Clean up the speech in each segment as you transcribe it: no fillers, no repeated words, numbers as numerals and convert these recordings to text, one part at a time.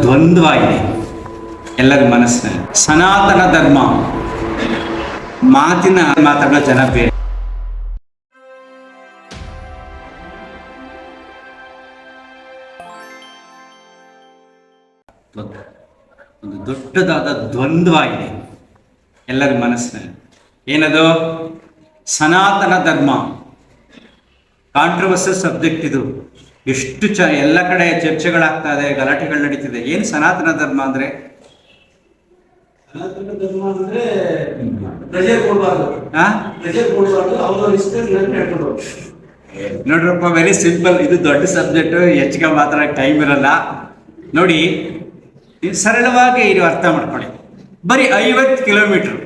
ದ್ವಂದ್ವ ಇದೆ ಎಲ್ಲರ ಮನಸ್ಸಿನಲ್ಲಿ. ಸನಾತನ ಧರ್ಮ ಮಾತಾಡೋ ಜನ ಬೇರೆ. ಒಂದು ದೊಡ್ಡದಾದ ದ್ವಂದ್ವ ಇದೆ ಎಲ್ಲರ ಮನಸ್ಸಿನಲ್ಲಿ. ಏನದು? ಸನಾತನ ಧರ್ಮ ಕಾಂಟ್ರವರ್ಸಲ್ ಸಬ್ಜೆಕ್ಟ್ ಇದು. ಎಷ್ಟು ಎಲ್ಲ ಕಡೆ ಚರ್ಚೆಗಳಾಗ್ತಾ ಇದೆ, ಗಲಾಟೆಗಳು ನಡೀತಿದೆ. ಏನು ಸನಾತನ ಧರ್ಮ ಅಂದ್ರೆ? ನೋಡ್ರಪ್ಪ, ವೆರಿ ಸಿಂಪಲ್. ಇದು ದೊಡ್ಡ ಸಬ್ಜೆಕ್ಟ್, ಹೆಚ್ಚಿಗೆ ಮಾತಾಡೋಕೆ ಟೈಮ್ ಇರಲ್ಲ. ನೋಡಿ, ನೀವು ಸರಳವಾಗಿ ಇದು ಅರ್ಥ ಮಾಡ್ಕೊಳ್ಳಿ. ಬರೀ 50 ಕಿಲೋಮೀಟರ್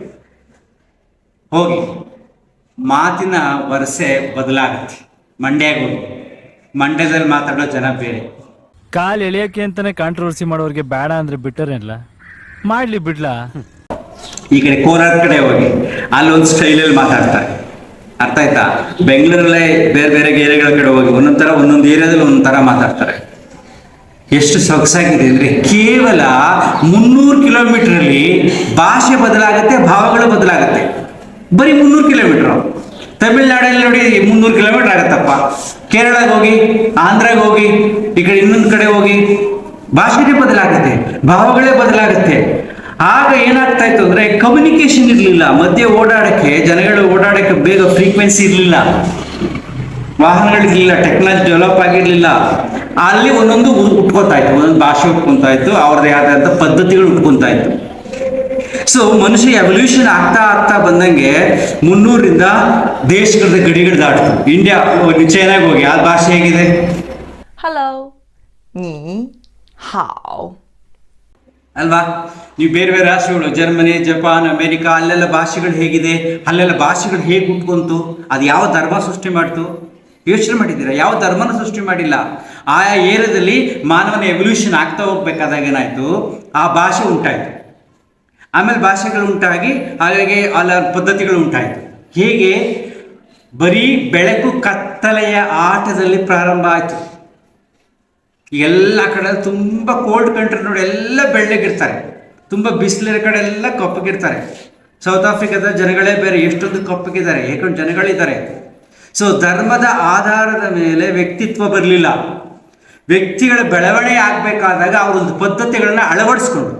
ಹೋಗಿ ಮಾತಿನ ವರಸೆ ಬದಲಾಗುತ್ತೆ. ಮಂಡ್ಯಕ್ಕೆ ಹೋಗಿ, ಮಂಡ್ಯದಲ್ಲಿ ಮಾತಾಡೋ ಜನ ಬೇರೆ. ಕಾಲ್ ಎಳೆಯಕ್ಕೆ ಅಂತಾನೆ ಕಾಂಟ್ರವರ್ಸಿ ಮಾಡೋರಿಗೆ ಬೇಡ ಅಂದ್ರೆ ಬಿಟ್ಟರೇನಿಲ್ಲ, ಮಾಡ್ಲಿ ಬಿಡ್ಲಾ. ಈ ಕಡೆ ಕೋಲಾರ ಕಡೆ ಹೋಗಿ ಅಲ್ಲೊಂದು ಸ್ಟೈಲಲ್ಲಿ ಮಾತಾಡ್ತಾರೆ, ಅರ್ಥ ಆಯ್ತಾ? ಬೆಂಗಳೂರಲ್ಲೇ ಬೇರೆ ಬೇರೆ ಏರಿಯಾಗಳ ಕಡೆ ಹೋಗಿ ಒಂದೊಂದು ಏರಿಯಾದಲ್ಲಿ ಒಂದೊಂದು ಮಾತಾಡ್ತಾರೆ. ಎಷ್ಟು ಸೊಗಸಾಗಿದೆ ಅಂದರೆ, ಕೇವಲ 300 ಕಿಲೋಮೀಟರಲ್ಲಿ ಭಾಷೆ ಬದಲಾಗುತ್ತೆ, ಭಾವಗಳು ಬದಲಾಗುತ್ತೆ. ಬರೀ 300 ಕಿಲೋಮೀಟರ್. ತಮಿಳ್ನಾಡಲ್ಲಿ ನೋಡಿ 300 ಕಿಲೋಮೀಟರ್ ಆಗತ್ತಪ್ಪ. ಕೇರಳಕ್ಕೆ ಹೋಗಿ, ಆಂಧ್ರಾಗೆ ಹೋಗಿ, ಈ ಕಡೆ ಇನ್ನೊಂದು ಕಡೆ ಹೋಗಿ, ಭಾಷೆನೇ ಬದಲಾಗುತ್ತೆ, ಭಾವಗಳೇ ಬದಲಾಗುತ್ತೆ. ಆಗ ಏನಾಗ್ತಾ ಇತ್ತು ಅಂದ್ರೆ, ಕಮ್ಯುನಿಕೇಶನ್ ಇರಲಿಲ್ಲ ಮಧ್ಯೆ. ಜನಗಳು ಓಡಾಡಕ್ಕೆ ಬೇಗ ಫ್ರೀಕ್ವೆನ್ಸಿ ಇರಲಿಲ್ಲ, ವಾಹನಗಳಿರಲಿಲ್ಲ, ಟೆಕ್ನಾಲಜಿ ಡೆವಲಪ್ ಆಗಿರಲಿಲ್ಲ. ಅಲ್ಲಿ ಒಂದೊಂದು ಉಟ್ಕೊತಾ ಇತ್ತು, ಒಂದೊಂದು ಭಾಷೆ ಉಟ್ಕೊತಾ ಇತ್ತು, ಅವ್ರದ್ದೇ ಆದಂಥ ಪದ್ಧತಿಗಳು ಉಟ್ಕೊತಾ ಇತ್ತು. ಸೊ ಮನುಷ್ಯ ಎವಲ್ಯೂಷನ್ ಆಗ್ತಾ ಬಂದಂಗೆ 300ರಿಂದ ದೇಶಗಳ ಗಡಿಗಳು ದಾಟ್ತು. ಇಂಡಿಯಾ, ಚೈನಾಗೆ ಹೋಗಿ ಆ ಭಾಷೆ ಹೇಗಿದೆ? ಹಲೋ, ನೀ ಹಾವ್ ಅಲ್ವಾ? ನೀವು ಬೇರೆ ಬೇರೆ ರಾಷ್ಟ್ರಗಳು, ಜರ್ಮನಿ, ಜಪಾನ್, ಅಮೆರಿಕ, ಅಲ್ಲೆಲ್ಲ ಭಾಷೆಗಳು ಹೇಗಿದೆ? ಅಲ್ಲೆಲ್ಲ ಭಾಷೆಗಳು ಹೇಗೆ ಉಟ್ಕೊಂತು? ಅದು ಯಾವ ಧರ್ಮ ಸೃಷ್ಟಿ ಮಾಡ್ತು? ಯೋಚನೆ ಮಾಡಿದ್ದೀರಾ? ಯಾವ ಧರ್ಮನ ಸೃಷ್ಟಿ ಮಾಡಿಲ್ಲ. ಆಯಾ ಏರಿಯಾದಲ್ಲಿ ಮಾನವನ ಎವಲ್ಯೂಷನ್ ಆಗ್ತಾ ಹೋಗ್ಬೇಕಾದಾಗ ಏನಾಯ್ತು, ಆ ಭಾಷೆ ಉಂಟಾಯಿತು. ಆಮೇಲೆ ಭಾಷೆಗಳು ಉಂಟಾಗಿ ಹಾಗಾಗಿ ಅಲ್ಲ ಪದ್ಧತಿಗಳು ಉಂಟಾಯಿತು. ಹೇಗೆ? ಬರೀ ಬೆಳಕು ಕತ್ತಲೆಯ ಆಟದಲ್ಲಿ ಪ್ರಾರಂಭ ಆಯಿತು. ಎಲ್ಲ ಕಡೆ ತುಂಬ ಕೋಲ್ಡ್ ಕಂಟ್ರಿ ನೋಡಿ, ಎಲ್ಲ ಬೆಳ್ಳಗಿರ್ತಾರೆ. ತುಂಬ ಬಿಸಿಲಿರೋ ಕಡೆ ಎಲ್ಲ ಕಪ್ಪಗಿರ್ತಾರೆ. ಸೌತ್ ಆಫ್ರಿಕಾದ ಜನಗಳೇ ಬೇರೆ, ಎಷ್ಟೊಂದು ಕಪ್ಪಗಿದ್ದಾರೆ, ಏಕೊಂಡು ಜನಗಳಿದ್ದಾರೆ. ಸೊ ಧರ್ಮದ ಆಧಾರದ ಮೇಲೆ ವ್ಯಕ್ತಿತ್ವ ಬರಲಿಲ್ಲ. ವ್ಯಕ್ತಿಗಳ ಬೆಳವಣಿಗೆ ಆಗಬೇಕಾದಾಗ ಅವರೊಂದು ಪದ್ಧತಿಗಳನ್ನ ಅಳವಡಿಸ್ಕೊಂಡು,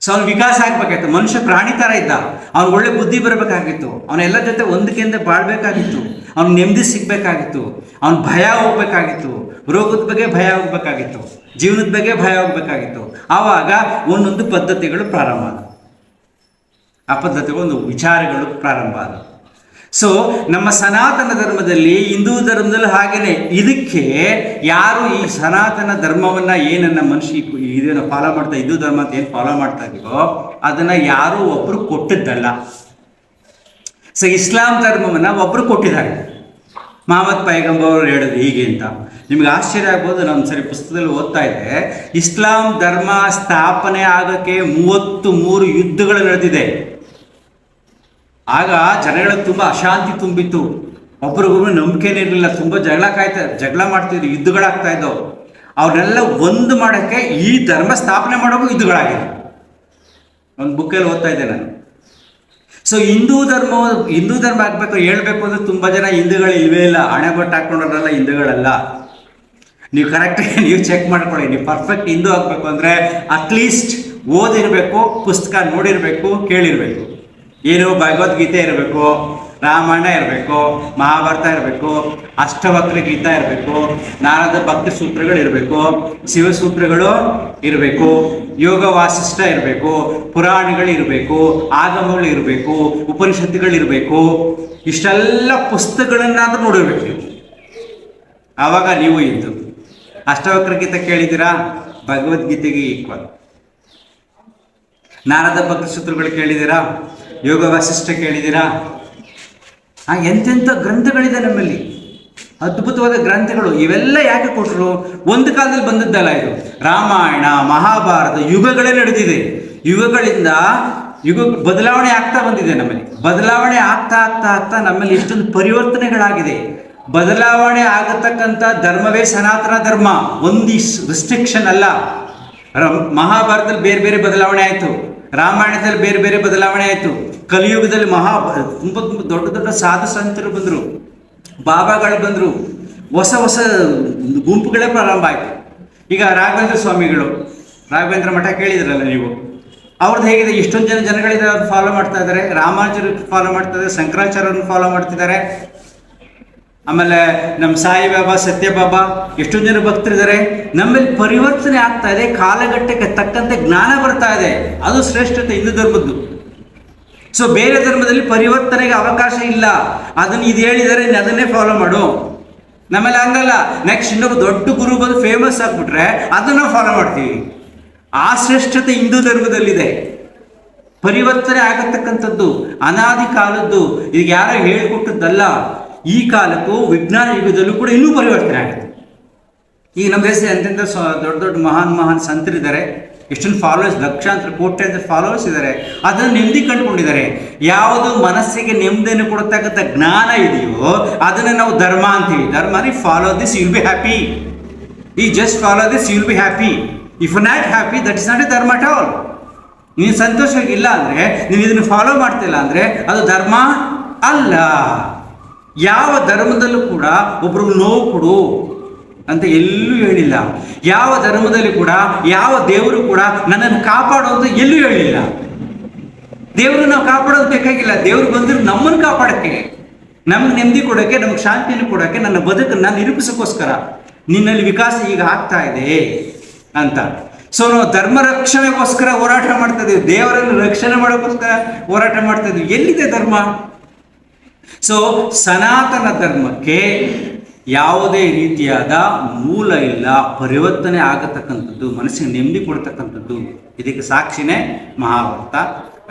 ಸೊ ಅವ್ನ ವಿಕಾಸ ಆಗ್ಬೇಕಾಗಿತ್ತು. ಮನುಷ್ಯ ಪ್ರಾಣಿ ಥರ ಇದ್ದ, ಅವ್ನಿಗೆ ಒಳ್ಳೆ ಬುದ್ಧಿ ಬರಬೇಕಾಗಿತ್ತು, ಅವನೆಲ್ಲ ಜೊತೆ ಒಂದಕ್ಕಿಂತ ಬಾಳ್ಬೇಕಾಗಿತ್ತು, ಅವ್ನು ನೆಮ್ಮದಿ ಸಿಗ್ಬೇಕಾಗಿತ್ತು, ಅವ್ನ ಭಯ ಹೋಗ್ಬೇಕಾಗಿತ್ತು, ರೋಗದ ಬಗ್ಗೆ ಭಯ ಹೋಗ್ಬೇಕಾಗಿತ್ತು, ಜೀವನದ ಬಗ್ಗೆ ಭಯ ಹೋಗ್ಬೇಕಾಗಿತ್ತು. ಆವಾಗ ಒಂದೊಂದು ಪದ್ಧತಿಗಳು ಪ್ರಾರಂಭ ಆದವು, ಆ ಪದ್ಧತಿಗಳು ಒಂದು ವಿಚಾರಗಳು ಪ್ರಾರಂಭ ಆದವು. ಸೊ ನಮ್ಮ ಸನಾತನ ಧರ್ಮದಲ್ಲಿ, ಹಿಂದೂ ಧರ್ಮದಲ್ಲಿ ಹಾಗೇನೆ. ಇದಕ್ಕೆ ಯಾರು ಈ ಸನಾತನ ಧರ್ಮವನ್ನ ಏನನ್ನ ಮನುಷ್ಯ ಇದನ್ನು ಫಾಲೋ ಮಾಡ್ತಾ, ಹಿಂದೂ ಧರ್ಮ ಅಂತ ಏನು ಫಾಲೋ ಮಾಡ್ತಾ ಇದೀವೋ ಅದನ್ನ ಯಾರು ಒಬ್ರು ಕೊಟ್ಟಿದ್ದಲ್ಲ. ಸೊ ಇಸ್ಲಾಂ ಧರ್ಮವನ್ನ ಒಬ್ರು ಕೊಟ್ಟಿದ್ದಾರೆ. ಮಹಮ್ಮದ್ ಪೈಗಂಬರ್ ಹೇಳಿದ್ರು ಹೀಗೆ ಅಂತ. ನಿಮ್ಗೆ ಆಶ್ಚರ್ಯ ಆಗ್ಬೋದು. ನಾನು ಸರಿ ಪುಸ್ತಕದಲ್ಲಿ ಓದ್ತಾ ಇದ್ದೆ, ಇಸ್ಲಾಂ ಧರ್ಮ ಸ್ಥಾಪನೆ ಆಗಕ್ಕೆ 33 ಯುದ್ಧಗಳು ನಡೆದಿದೆ. ಆಗ ಜನಗಳಿಗೆ ತುಂಬ ಅಶಾಂತಿ ತುಂಬಿತ್ತು, ಒಬ್ರಿಗೊಬ್ರು ನಂಬಿಕೆನೇ ಇರಲಿಲ್ಲ, ತುಂಬ ಜಗಳ ಮಾಡ್ತಿದ್ರು, ಯುದ್ಧಗಳಾಗ್ತಾ ಇದ್ದವು. ಅವ್ರನ್ನೆಲ್ಲ ಒಂದು ಮಾಡೋಕ್ಕೆ ಈ ಧರ್ಮ ಸ್ಥಾಪನೆ ಮಾಡೋಕ್ಕೂ ಯುದ್ಧಗಳಾಗಿದೆ. ಒಂದು ಬುಕ್ಕಲ್ಲಿ ಓದ್ತಾ ಇದ್ದೆ ನಾನು. ಸೊ ಹಿಂದೂ ಧರ್ಮ ಆಗ್ಬೇಕು ಹೇಳ್ಬೇಕು ಅಂದ್ರೆ ತುಂಬ ಜನ ಹಿಂದೂಗಳು ಇಲ್ವೇ ಇಲ್ಲ, ಹಣೆ ಬಟ್ಟೆ ಹಾಕೊಂಡ್ರಲ್ಲ ಹಿಂದೂಗಳಲ್ಲ. ನೀವು ಕರೆಕ್ಟಾಗಿ ನೀವು ಚೆಕ್ ಮಾಡ್ಕೊಳ್ಳಿ. ನೀವು ಪರ್ಫೆಕ್ಟ್ ಹಿಂದೂ ಆಗಬೇಕು ಅಂದರೆ ಅಟ್ಲೀಸ್ಟ್ ಓದಿರಬೇಕು, ಪುಸ್ತಕ ನೋಡಿರಬೇಕು, ಕೇಳಿರಬೇಕು. ಏನು ಭಗವದ್ಗೀತೆ ಇರಬೇಕು, ರಾಮಾಯಣ ಇರಬೇಕು, ಮಹಾಭಾರತ ಇರಬೇಕು, ಅಷ್ಟವಕ್ರ ಗೀತಾ ಇರಬೇಕು, ನಾರದ ಭಕ್ತಿ ಸೂತ್ರಗಳು ಇರಬೇಕು, ಶಿವಸೂತ್ರಗಳು ಇರಬೇಕು, ಯೋಗ ವಾಸಿಷ್ಠ ಇರಬೇಕು, ಪುರಾಣಗಳು ಇರಬೇಕು, ಆಗಮಗಳು ಇರಬೇಕು, ಉಪನಿಷತ್ತುಗಳು ಇರಬೇಕು. ಇಷ್ಟೆಲ್ಲ ಪುಸ್ತಕಗಳನ್ನಾದ್ರೂ ನೋಡಿರ್ಬೇಕು ನೀವು. ಆವಾಗ ನೀವು ಇದ್ದು ಅಷ್ಟವಕ್ರ ಗೀತೆ ಕೇಳಿದ್ದೀರಾ? ಭಗವದ್ಗೀತೆಗೆ ಈಕ್ವಲ್. ನಾರದ ಭಕ್ತಿ ಸೂತ್ರಗಳು ಕೇಳಿದ್ದೀರಾ? ಯೋಗ ವಾಸಿಷ್ಠ ಕೇಳಿದ್ದೀರಾ? ಎಂತೆಂಥ ಗ್ರಂಥಗಳಿದೆ ನಮ್ಮಲ್ಲಿ, ಅದ್ಭುತವಾದ ಗ್ರಂಥಗಳು. ಇವೆಲ್ಲ ಯಾಕೆ ಕೊಟ್ಟರು? ಒಂದು ಕಾಲದಲ್ಲಿ ಬಂದದ್ದಲ್ಲ ಇದು. ರಾಮಾಯಣ, ಮಹಾಭಾರತ ಯುಗಗಳೇ ನಡೆದಿದೆ. ಯುಗಗಳಿಂದ ಬದಲಾವಣೆ ಆಗ್ತಾ ಬಂದಿದೆ ನಮ್ಮಲ್ಲಿ. ಬದಲಾವಣೆ ಆಗ್ತಾ ನಮ್ಮಲ್ಲಿ ಎಷ್ಟೊಂದು ಪರಿವರ್ತನೆಗಳಾಗಿದೆ. ಬದಲಾವಣೆ ಆಗತಕ್ಕಂಥ ಧರ್ಮವೇ ಸನಾತನ ಧರ್ಮ. ಒಂದು ರಿಸ್ಟ್ರಿಕ್ಷನ್ ಅಲ್ಲ. ಮಹಾಭಾರತದಲ್ಲಿ ಬೇರೆ ಬೇರೆ ಬದಲಾವಣೆ ಆಯಿತು, ರಾಮಾಯಣದಲ್ಲಿ ಬೇರೆ ಬೇರೆ ಬದಲಾವಣೆ ಆಯಿತು, ಕಲಿಯುಗದಲ್ಲಿ ತುಂಬ ತುಂಬ ದೊಡ್ಡ ದೊಡ್ಡ ಸಾಧು ಸಂತರು ಬಂದರು, ಬಾಬಾಗಳು ಬಂದರು, ಹೊಸ ಹೊಸ ಗುಂಪುಗಳೇ ಪ್ರಾರಂಭ ಆಯಿತು. ಈಗ ರಾಘವೇಂದ್ರ ಸ್ವಾಮಿಗಳು, ರಾಘವೇಂದ್ರ ಮಠ ಕೇಳಿದ್ರಲ್ಲ ನೀವು, ಅವ್ರದ್ದು ಹೇಗಿದೆ, ಎಷ್ಟೊಂದು ಜನಗಳಿದ್ದಾರೆ, ಅವ್ರು ಫಾಲೋ ಮಾಡ್ತಾ ಇದ್ದಾರೆ, ರಾಮಾನುಜರು ಫಾಲೋ ಮಾಡ್ತಾ ಇದ್ದಾರೆ, ಶಂಕರಾಚಾರ್ಯರನ್ನು ಫಾಲೋ ಮಾಡ್ತಿದ್ದಾರೆ. ಆಮೇಲೆ ನಮ್ಮ ಸಾಯಿಬಾಬಾ, ಸತ್ಯಬಾಬಾ, ಎಷ್ಟೊಂದು ಜನ ಭಕ್ತರಿದ್ದಾರೆ. ನಮ್ಮಲ್ಲಿ ಪರಿವರ್ತನೆ ಆಗ್ತಾ ಇದೆ, ಕಾಲಘಟ್ಟಕ್ಕೆ ತಕ್ಕಂತೆ ಜ್ಞಾನ ಬರ್ತಾ ಇದೆ. ಅದು ಶ್ರೇಷ್ಠತೆ ಹಿಂದೂ ಧರ್ಮದ್ದು. ಸೊ ಬೇರೆ ಧರ್ಮದಲ್ಲಿ ಪರಿವರ್ತನೆಗೆ ಅವಕಾಶ ಇಲ್ಲ. ಅದನ್ನು ಇದು ಹೇಳಿದರೆ ಅದನ್ನೇ ಫಾಲೋ ಮಾಡು. ನಮ್ಮಲ್ಲಿ ಹಂಗಲ್ಲ, ನೆಕ್ಸ್ಟ್ ಇನ್ನೊಬ್ಬ ದೊಡ್ಡ ಗುರು ಬಂದು ಫೇಮಸ್ ಆಗಿಬಿಟ್ರೆ ಅದನ್ನು ಫಾಲೋ ಮಾಡ್ತೀವಿ. ಆ ಶ್ರೇಷ್ಠತೆ ಹಿಂದೂ ಧರ್ಮದಲ್ಲಿದೆ. ಪರಿವರ್ತನೆ ಆಗತಕ್ಕಂಥದ್ದು ಅನಾದಿ ಕಾಲದ್ದು, ಈಗ ಯಾರೋ ಹೇಳಿಕೊಟ್ಟದ್ದಲ್ಲ. ಈ ಕಾಲಕ್ಕೂ ವಿಜ್ಞಾನ ಯುಗದಲ್ಲೂ ಕೂಡ ಇನ್ನೂ ಪರಿವರ್ತನೆ ಆಗುತ್ತೆ. ಈಗ ನಮ್ಮ ದೇಶದಲ್ಲಿ ಎಂತೆಂಥ ದೊಡ್ಡ ದೊಡ್ಡ ಮಹಾನ್ ಸಂತರಿದ್ದಾರೆ, ಎಷ್ಟೊಂದು ಫಾಲೋವರ್ಸ್, ಲಕ್ಷಾಂತರ ಕೋಟ್ಯಾಂತರ ಫಾಲೋವರ್ಸ್ ಇದ್ದಾರೆ. ಅದನ್ನು ನೆಮ್ಮದಿ ಕಂಡುಕೊಂಡಿದ್ದಾರೆ. ಯಾವುದು ಮನಸ್ಸಿಗೆ ನೆಮ್ಮದಿಯನ್ನು ಕೊಡತಕ್ಕಂಥ ಜ್ಞಾನ ಇದೆಯೋ ಅದನ್ನು ನಾವು ಧರ್ಮ ಅಂತೀವಿ. ಧರ್ಮ ಅಂದರೆ follow this you will be happy. ಈ just follow this you will be happy. If not happy that is not a dharma at all. ನೀನು ಸಂತೋಷವಾಗಿಲ್ಲ ಅಂದರೆ, ನೀವು ಇದನ್ನು ಫಾಲೋ ಮಾಡ್ತಿಲ್ಲ ಅಂದರೆ ಅದು ಧರ್ಮ ಅಲ್ಲ. ಯಾವ ಧರ್ಮದಲ್ಲೂ ಕೂಡ ಒಬ್ರಿಗೆ ನೋವು ಕೊಡು ಅಂತ ಎಲ್ಲೂ ಹೇಳಿಲ್ಲ. ಯಾವ ಧರ್ಮದಲ್ಲಿ ಕೂಡ ಯಾವ ದೇವರು ಕೂಡ ನನ್ನನ್ನು ಕಾಪಾಡೋದು ಎಲ್ಲೂ ಹೇಳಿಲ್ಲ. ದೇವರು ನಾವು ಕಾಪಾಡೋದು ಬೇಕಾಗಿಲ್ಲ. ದೇವರು ಬಂದಿರೋ ನಮ್ಮನ್ನು ಕಾಪಾಡೋಕ್ಕೆ, ನಮಗೆ ನೆಮ್ಮದಿ ಕೊಡೋಕ್ಕೆ, ನಮಗೆ ಶಾಂತಿಯನ್ನು ಕೊಡೋಕ್ಕೆ, ನನ್ನ ಬದುಕನ್ನು ನಿರೂಪಿಸೋಕ್ಕೋಸ್ಕರ ನಿನ್ನಲ್ಲಿ ವಿಕಾಸ ಈಗ ಆಗ್ತಾ ಇದೆ ಅಂತ. ಸೊ ನಾವು ಧರ್ಮ ರಕ್ಷಣೆಗೋಸ್ಕರ ಹೋರಾಟ ಮಾಡ್ತಾ ಇದ್ದೀವಿ, ದೇವರನ್ನು ರಕ್ಷಣೆ ಮಾಡೋಕ್ಕೋಸ್ಕರ ಹೋರಾಟ ಮಾಡ್ತಾ ಇದ್ದೀವಿ. ಎಲ್ಲಿದೆ ಧರ್ಮ? ಸೊ ಸನಾತನ ಧರ್ಮಕ್ಕೆ ಯಾವುದೇ ರೀತಿಯಾದ ಮೂಲ ಇಲ್ಲ, ಪರಿವರ್ತನೆ ಆಗತಕ್ಕಂಥದ್ದು, ಮನಸ್ಸಿಗೆ ನೆಮ್ಮದಿ ಕೊಡ್ತಕ್ಕಂಥದ್ದು. ಇದಕ್ಕೆ ಸಾಕ್ಷಿನೇ ಮಹಾಭಾರತ,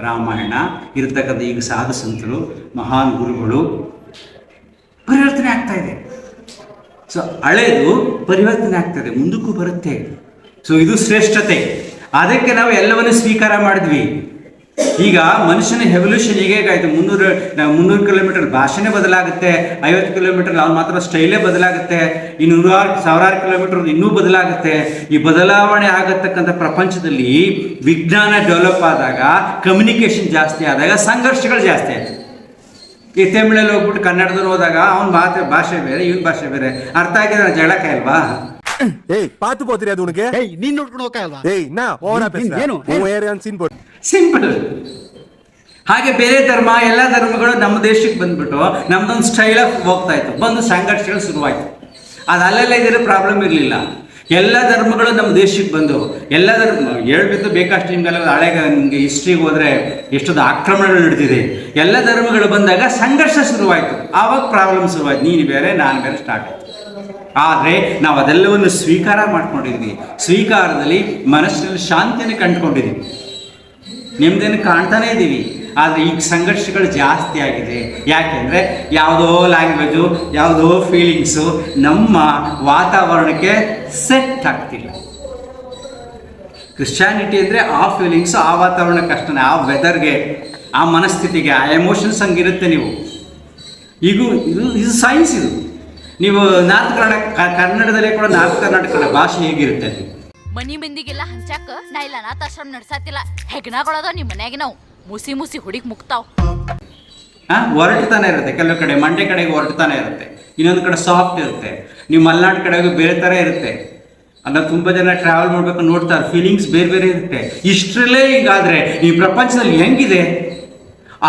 ರಾಮಾಯಣ ಇರತಕ್ಕಂಥ ಈಗ ಸಾಧು ಸಂತರು, ಮಹಾನ್ ಗುರುಗಳು. ಪರಿವರ್ತನೆ ಆಗ್ತಾ ಇದೆ. ಸೊ ಹಳೇದು ಪರಿವರ್ತನೆ ಆಗ್ತದೆ, ಮುಂದಕ್ಕೂ ಬರುತ್ತೆ. ಸೊ ಇದು ಶ್ರೇಷ್ಠತೆ. ಅದಕ್ಕೆ ನಾವು ಎಲ್ಲವನ್ನೂ ಸ್ವೀಕಾರ ಮಾಡಿದ್ವಿ. ಈಗ ಮನುಷ್ಯನ ಎವಲ್ಯೂಷನ್ ಹೇಗಾಯಿತು, 300 ಕಿಲೋಮೀಟರ್ ಭಾಷೆನೇ ಬದಲಾಗುತ್ತೆ, 50 ಕಿಲೋಮೀಟರ್ ಅವ್ನು ಮಾತ್ರ ಸ್ಟೈಲೇ ಬದಲಾಗುತ್ತೆ, ಇನ್ನು 100,000 ಕಿಲೋಮೀಟರ್ ಇನ್ನೂ ಬದಲಾಗುತ್ತೆ. ಈ ಬದಲಾವಣೆ ಆಗತಕ್ಕಂಥ ಪ್ರಪಂಚದಲ್ಲಿ ವಿಜ್ಞಾನ ಡೆವಲಪ್ ಆದಾಗ, ಕಮ್ಯುನಿಕೇಷನ್ ಜಾಸ್ತಿ ಆದಾಗ ಸಂಘರ್ಷಗಳು ಜಾಸ್ತಿ ಆಯಿತು. ಈ ತಮಿಳಲ್ಲಿ ಹೋಗ್ಬಿಟ್ಟು ಕನ್ನಡದಲ್ಲಿ ಹೋದಾಗ ಅವನ ಭಾಷೆ ಬೇರೆ, ಇವನ್ ಭಾಷೆ ಬೇರೆ, ಅರ್ಥ ಆಗಿದ್ರೆ ಜಗಳಕ್ಕೆ ಅಲ್ವಾ? ಏಯ್ ಪಾತು போதிரே அது உனக்கு ஏய் நீ ನೋಡ್ಕೊಂಡು ಹೋಗಲ್ವಾ? ಏಯ್ ನಾ ಓವರ್ ಆಪೇಸ್ತಾ ಏನು ಸಿಂಪಲ್. ಹಾಗೆ ಬೇರೆ ಧರ್ಮ, ಎಲ್ಲ ಧರ್ಮಗಳು ನಮ್ಮ ದೇಶಕ್ಕೆ ಬಂದ್ಬಿಟ್ಟು ನಮ್ದೊಂದು ಸ್ಟೈಲ್ ಆಫ್ ಹೋಗ್ತಾ ಇತ್ತು, ಬಂದು ಸಂಘರ್ಷಗಳು ಶುರುವಾಯಿತು. ಅದು ಅಲ್ಲೆಲ್ಲ ಇದ್ರೆ ಪ್ರಾಬ್ಲಮ್ ಇರಲಿಲ್ಲ. ಎಲ್ಲ ಧರ್ಮಗಳು ನಮ್ಮ ದೇಶಕ್ಕೆ ಬಂದು, ಎಲ್ಲ ಧರ್ಮ ಹೇಳ್ಬಿಟ್ಟು ಬೇಕಷ್ಟು ಹಿಂಗೆಲ್ಲ ಹಳೆ ನಿಮಗೆ ಹಿಸ್ಟ್ರಿಗೆ ಹೋದರೆ ಎಷ್ಟೊಂದು ಆಕ್ರಮಣಗಳು ನಡೆದಿದೆ. ಎಲ್ಲ ಧರ್ಮಗಳು ಬಂದಾಗ ಸಂಘರ್ಷ ಶುರುವಾಯಿತು, ಆವಾಗ ಪ್ರಾಬ್ಲಮ್ ಶುರುವಾಯಿತು. ನೀನು ಬೇರೆ ನಾನು ಬೇರೆ ಸ್ಟಾರ್ಟ್ ಆಯಿತು. ಆದರೆ ನಾವು ಅದೆಲ್ಲವನ್ನು ಸ್ವೀಕಾರ ಮಾಡ್ಕೊಂಡಿದ್ವಿ. ಸ್ವೀಕಾರದಲ್ಲಿ ಮನಸ್ಸಿನಲ್ಲಿ ಶಾಂತಿಯನ್ನು ಕಂಡುಕೊಂಡಿದ್ದೀವಿ, ನೆಮ್ಮದಿಯನ್ನು ಕಾಣ್ತಾನೇ ಇದ್ದೀವಿ. ಆದರೆ ಈಗ ಸಂಘರ್ಷಗಳು ಜಾಸ್ತಿ ಆಗಿದೆ. ಯಾಕೆಂದರೆ ಯಾವುದೋ ಲ್ಯಾಂಗ್ವೇಜು, ಯಾವುದೋ ಫೀಲಿಂಗ್ಸು ನಮ್ಮ ವಾತಾವರಣಕ್ಕೆ ಸೆಟ್ ಆಗ್ತಿಲ್ಲ. ಕ್ರಿಶ್ಚಿಯಾನಿಟಿ ಅಂದರೆ ಆ ಫೀಲಿಂಗ್ಸು ಆ ವಾತಾವರಣಕ್ಕೆ ಅಷ್ಟೇ, ಆ ವೆದರ್ಗೆ, ಆ ಮನಸ್ಥಿತಿಗೆ, ಆ ಎಮೋಷನ್ಸ್ ಹಂಗಿರುತ್ತೆ. ನೀವು ಈಗ ಇದು ಸೈನ್ಸ್. ಇದು ನೀವು ನಾರ್ತ್ ಕನ್ನಡದಲ್ಲೇ ಕೂಡ ನಾರ್ತ್ ಕರ್ನಾಟಕ ಭಾಷೆ ಹೇಗಿರುತ್ತೆ ಅಲ್ಲಿ. ಮನಿ ಮಂದಿಗೆಲ್ಲ ಹಂಚಾಕ ನಾ ಇಲ್ಲ ಅನಾಥಾಶ್ರಮ ನಡ್ಸಾತಿಲ್ಲ. ಹೆಗ್ನಾಗಳದ ನಿಮ್ಮ ಮನ್ಯಾಗ ನಾವು ಮುಸಿ ಮುಸಿ ಹುಡುಗಿ ಮುಕ್ತಾವ್. ಹೊರಟುತ್ತಾನೆ ಇರುತ್ತೆ. ಕೆಲವು ಕಡೆ ಮಂಡ್ಯ ಕಡೆಗೆ ಹೊರಟುತ್ತಾನೆ ಇರುತ್ತೆ, ಇನ್ನೊಂದು ಕಡೆ ಸಾಫ್ಟ್ ಇರುತ್ತೆ. ನೀವು ಮಲೆನಾಡು ಕಡೆಗೆ ಬೇರೆ ಥರ ಇರುತ್ತೆ. ಅಲ್ಲ ತುಂಬ ಜನ ಟ್ರಾವೆಲ್ ಮಾಡಬೇಕು ನೋಡ್ತಾರೆ, ಫೀಲಿಂಗ್ಸ್ ಬೇರೆ ಬೇರೆ ಇರುತ್ತೆ. ಇಷ್ಟರಲ್ಲೇ ಹೀಗಾದರೆ ಈ ಪ್ರಪಂಚದಲ್ಲಿ ಹೆಂಗಿದೆ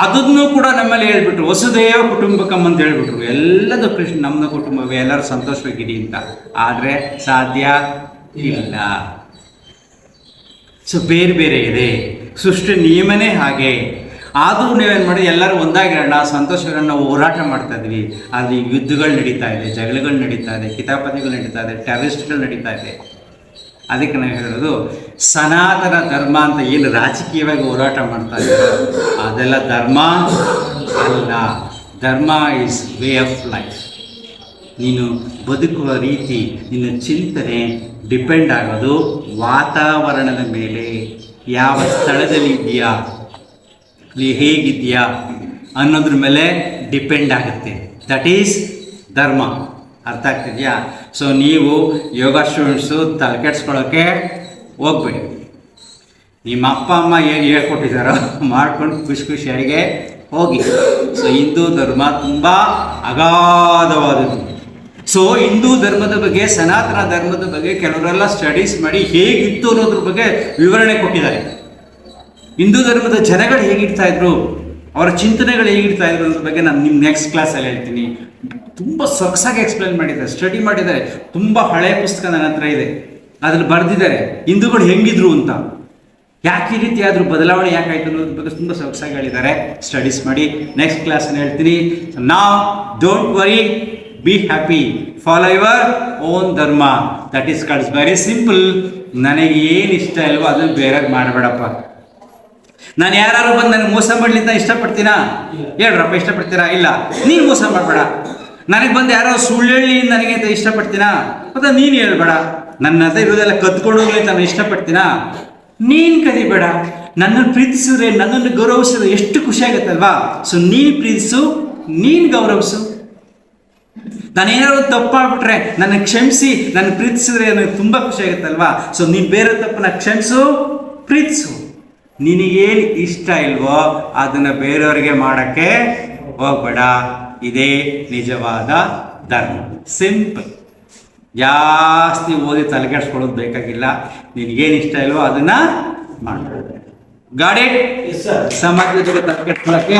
ಅದನ್ನು ಕೂಡ ನಮ್ಮಲ್ಲಿ ಹೇಳ್ಬಿಟ್ರು. ವಸುದೇವ ಕುಟುಂಬಕಂ ಅಂತ ಹೇಳ್ಬಿಟ್ರು. ಎಲ್ಲದೂ ಕೃಷ್ಣ ನಮ್ಮ ಕುಟುಂಬವೇ, ಎಲ್ಲರೂ ಸಂತೋಷವಾಗಿರಿ ಅಂತ. ಆದರೆ ಸಾಧ್ಯ ಇಲ್ಲ. ಸೊ ಬೇರೆ ಬೇರೆ ಇದೆ, ಸೃಷ್ಟಿ ನಿಯಮನೇ ಹಾಗೆ. ಆದರೂ ನೀವೇನು ಮಾಡಿ, ಎಲ್ಲರೂ ಒಂದಾಗಿರೋಣ, ಸಂತೋಷಗಳನ್ನ ನಾವು ಹೋರಾಟ ಮಾಡ್ತಾ ಇದ್ವಿ. ಆದರೆ ಈಗ ಯುದ್ಧಗಳು ನಡೀತಾ ಇದೆ, ಜಗಳಗಳು ನಡೀತಾ ಇದೆ, ಕಿತಾಪತಿಗಳು ನಡೀತಾ ಇದೆ, ಟೆರರಿಸ್ಟ್ಗಳು ನಡೀತಾ ಇದೆ. ಅದಕ್ಕೆ ನಾವು ಹೇಳೋದು, ಸನಾತನ ಧರ್ಮ ಅಂತ ಏನು ರಾಜಕೀಯವಾಗಿ ಹೋರಾಟ ಮಾಡ್ತಾ ಇದ್ದಾರೆ ಅದೆಲ್ಲ ಧರ್ಮ ಅಲ್ಲ. ಧರ್ಮ ಈಸ್ ವೇ ಆಫ್ ಲೈಫ್. ನೀನು ಬದುಕುವ ರೀತಿ, ನಿನ್ನ ಚಿಂತನೆ ಡಿಪೆಂಡ್ ಆಗೋದು ವಾತಾವರಣದ ಮೇಲೆ. ಯಾವ ಸ್ಥಳದಲ್ಲಿ ಇದೆಯಾ, ಅಲ್ಲಿ ಹೇಗಿದೆಯಾ ಅನ್ನೋದ್ರ ಮೇಲೆ ಡಿಪೆಂಡ್ ಆಗುತ್ತೆ. ದಟ್ ಈಸ್ ಧರ್ಮ. ಅರ್ಥ ಆಗ್ತಿದೆಯಾ? ಸೊ ನೀವು ಯೋಗ ಸ್ಟೂಡೆಂಟ್ಸು ತಲೆ ಕೆಡ್ಸ್ಕೊಳ್ಳೋಕ್ಕೆ ಹೋಗ್ಬೇಡಿ. ನಿಮ್ಮ ಅಪ್ಪ ಅಮ್ಮ ಏನು ಹೇಳ್ಕೊಟ್ಟಿದ್ದಾರೋ ಮಾಡ್ಕೊಂಡು ಖುಷಿಯಾಗಿ ಹೋಗಿ. ಸೊ ಹಿಂದೂ ಧರ್ಮ ತುಂಬ ಅಗಾಧವಾದದ್ದು. ಸೊ ಹಿಂದೂ ಧರ್ಮದ ಬಗ್ಗೆ, ಸನಾತನ ಧರ್ಮದ ಬಗ್ಗೆ ಕೆಲವರೆಲ್ಲ ಸ್ಟಡೀಸ್ ಮಾಡಿ ಹೇಗಿತ್ತು ಅನ್ನೋದ್ರ ಬಗ್ಗೆ ವಿವರಣೆ ಕೊಟ್ಟಿದ್ದಾರೆ. ಹಿಂದೂ ಧರ್ಮದ ಜನಗಳು ಹೇಗಿರ್ತಾ ಇದ್ರು, ಅವರ ಚಿಂತನೆಗಳು ಹೇಗಿರ್ತಾ ಇದ್ರು ಅನ್ನೋದ್ರ ಬಗ್ಗೆ ನಾನು ನಿಮ್ಮ ನೆಕ್ಸ್ಟ್ ಕ್ಲಾಸಲ್ಲಿ ಹೇಳ್ತೀನಿ. ತುಂಬ ಸೊಗಸಾಗಿ ಎಕ್ಸ್ಪ್ಲೇನ್ ಮಾಡಿದ್ದಾರೆ, ಸ್ಟಡಿ ಮಾಡಿದ್ದಾರೆ. ತುಂಬ ಹಳೆಯ ಪುಸ್ತಕ ನನ್ನ ಹತ್ರ ಇದೆ, ಅದ್ರಲ್ಲಿ ಬರೆದಿದ್ದಾರೆ ಹಿಂದೂಗಳು ಹೆಂಗಿದ್ರು ಅಂತ, ಯಾಕೆ ಈ ರೀತಿ ಆದರೂ ಬದಲಾವಣೆ ಯಾಕಾಯ್ತು ಅನ್ನೋದ್ರ ಬಗ್ಗೆ ತುಂಬ ಸೊಗಸಾಗಿ ಹೇಳಿದ್ದಾರೆ. ಸ್ಟಡೀಸ್ ಮಾಡಿ ನೆಕ್ಸ್ಟ್ ಕ್ಲಾಸಲ್ಲಿ ಹೇಳ್ತೀನಿ. ನಾವ್ don't worry, be happy, follow your own dharma. That is calls very simple. ನನಗೆ ಏನು ಇಷ್ಟ ಇಲ್ವೋ ಅದನ್ನು ಬೇರೆಗೆ ಮಾಡಬೇಡಪ್ಪ. ನಾನು ಯಾರು ಬಂದು ನನಗೆ ಮೋಸ ಮಾಡಲಿಂತ ಇಷ್ಟಪಡ್ತೀನಾ? ಹೇಳ್ರಪ್ಪ, ಇಷ್ಟಪಡ್ತೀರಾ? ಇಲ್ಲ. ನೀನು ಮೋಸ ಮಾಡಬೇಡ. ನನಗೆ ಬಂದು ಯಾರೋ ಸುಳ್ಳು ಹೇಳಿ ನನಗೆ ಅಂತ ಇಷ್ಟಪಡ್ತೀನಾ? ಅಥವಾ ನೀನು ಹೇಳ್ಬೇಡ. ನನ್ನ ಹತ್ರ ಇರೋದೆಲ್ಲ ಕದ್ಕೊಂಡು ಹೋಗ್ಲಿ ಅಂತ ನಾನು ಇಷ್ಟಪಡ್ತೀನಾ? ನೀನು ಕದಿಬೇಡ. ನನ್ನನ್ನು ಪ್ರೀತಿಸಿದ್ರೆ, ನನ್ನನ್ನು ಗೌರವಿಸಿದ್ರೆ ಎಷ್ಟು ಖುಷಿ ಆಗುತ್ತಲ್ವಾ? ಸೊ ನೀನು ಪ್ರೀತಿಸು, ನೀನು ಗೌರವಿಸು. ನಾನೇನಾದ್ರು ತಪ್ಪು ಮಾಡ್ಬಿಟ್ರೆ ನನ್ನ ಕ್ಷಮಿಸಿ, ನನ್ನ ಪ್ರೀತಿಸಿದ್ರೆ ನನಗೆ ತುಂಬ ಖುಷಿ ಆಗುತ್ತಲ್ವಾ? ಸೊ ನೀನು ಬೇರೆ ತಪ್ಪನ್ನ ಕ್ಷಮಿಸು, ಪ್ರೀತಿಸು. ನಿನಗೇನು ಇಷ್ಟ ಇಲ್ವೋ ಅದನ್ನು ಬೇರೆಯವರಿಗೆ ಮಾಡೋಕ್ಕೆ ಹೋಗ್ಬೇಡ. ಇದೇ ನಿಜವಾದ ಧರ್ಮ. ಸಿಂಪಲ್. ಜಾಸ್ತಿ ಓದಿ ತಲೆಕೆಡಿಸ್ಕೊಳ್ಳೋದು ಬೇಕಾಗಿಲ್ಲ. ನಿನಗೇನು ಇಷ್ಟ ಇಲ್ವೋ ಅದನ್ನು ಮಾಡಬೇಡ. ಗಾಡಿ ಸಮಾಜದ ಜೊತೆ ತಲೆಕೆಡಿಸ್ಕೊಳ್ಳೋಕ್ಕೆ